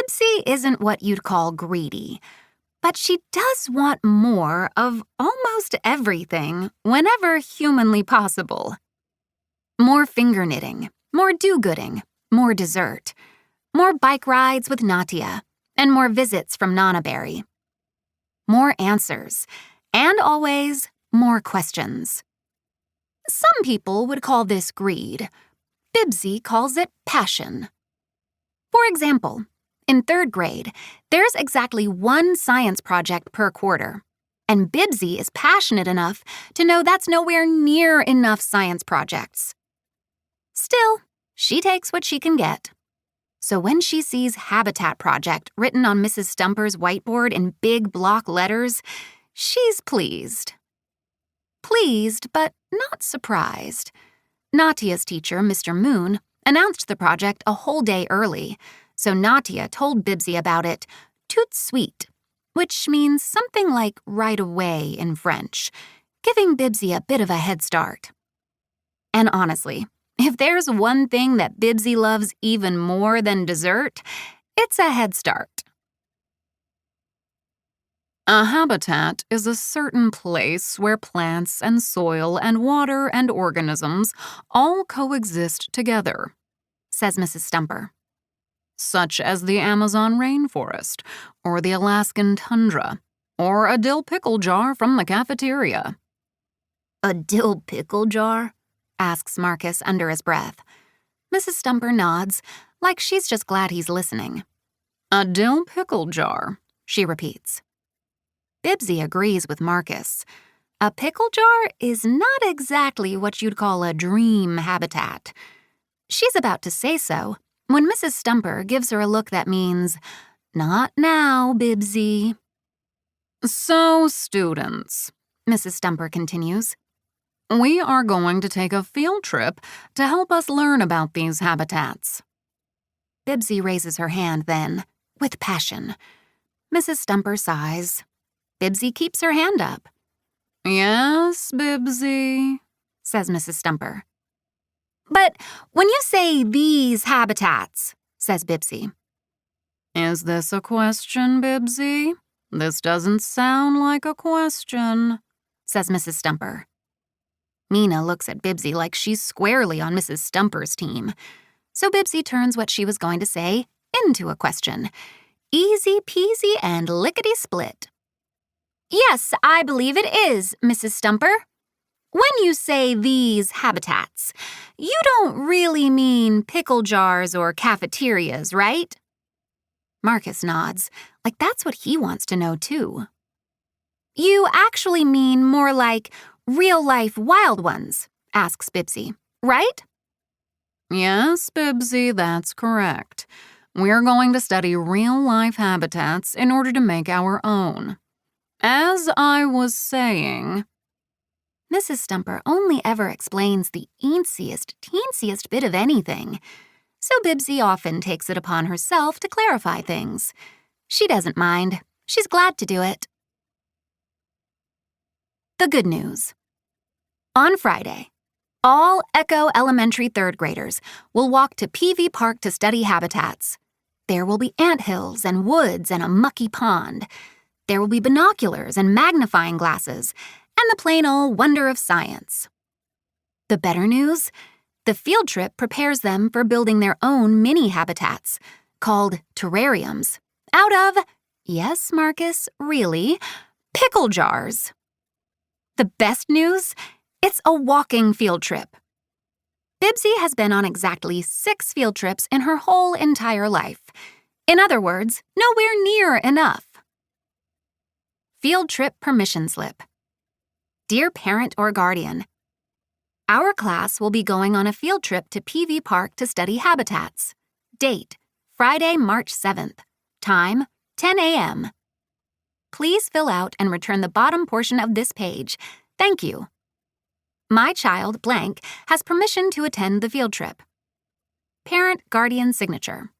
Bibsy isn't what you'd call greedy, but she does want more of almost everything whenever humanly possible. More finger knitting, more do-gooding, more dessert, more bike rides with Natia, and more visits from Nana Berry. More answers, and always more questions. Some people would call this greed. Bibsy calls it passion. For example, in 3rd grade, there's exactly 1 science project per quarter, and Bibsy is passionate enough to know that's nowhere near enough science projects. Still, she takes what she can get. So when she sees Habitat Project written on Mrs. Stumper's whiteboard in big block letters, she's pleased. Pleased, but not surprised. Natia's teacher, Mr. Moon, announced the project a whole day early, so Natia told Bibsy about it tout de suite, which means something like right away in French, giving Bibsy a bit of a head start. And honestly, if there's one thing that Bibsy loves even more than dessert, it's a head start. A habitat is a certain place where plants and soil and water and organisms all coexist together, says Mrs. Stumper. Such as the Amazon rainforest, or the Alaskan tundra, or a dill pickle jar from the cafeteria. A dill pickle jar? Asks Marcus under his breath. Mrs. Stumper nods, like she's just glad he's listening. A dill pickle jar, she repeats. Bibsy agrees with Marcus. A pickle jar is not exactly what you'd call a dream habitat. She's about to say so when Mrs. Stumper gives her a look that means, "Not now, Bibsy." So, students, Mrs. Stumper continues, we are going to take a field trip to help us learn about these habitats. Bibsy raises her hand then, with passion. Mrs. Stumper sighs. Bibsy keeps her hand up. Yes, Bibsy, says Mrs. Stumper. But when you say these habitats, says Bibsy. Is this a question, Bibsy? This doesn't sound like a question, says Mrs. Stumper. Mina looks at Bibsy like she's squarely on Mrs. Stumper's team. So Bibsy turns what she was going to say into a question. Easy-peasy and lickety-split. Yes, I believe it is, Mrs. Stumper. When you say these habitats, you don't really mean pickle jars or cafeterias, right? Marcus nods, like that's what he wants to know too. You actually mean more like real-life wild ones, asks Bibsy, right? Yes, Bibsy, that's correct. We're going to study real-life habitats in order to make our own. As I was saying... Mrs. Stumper only ever explains the teensiest bit of anything, so Bibsy often takes it upon herself to clarify things. She doesn't mind. She's glad to do it. The good news. On Friday, all Echo Elementary 3rd graders will walk to PV Park to study habitats. There will be anthills and woods and a mucky pond. There will be binoculars and magnifying glasses and the plain old wonder of science. The better news? The field trip prepares them for building their own mini habitats, called terrariums, out of, yes, Marcus, really, pickle jars. The best news? It's a walking field trip. Bibsy has been on exactly 6 field trips in her whole entire life. In other words, nowhere near enough. Field trip permission slip. Dear parent or guardian, our class will be going on a field trip to PV Park to study habitats. Date, Friday, March 7th. Time, 10 a.m. Please fill out and return the bottom portion of this page. Thank you. My child, blank, has permission to attend the field trip. Parent guardian signature.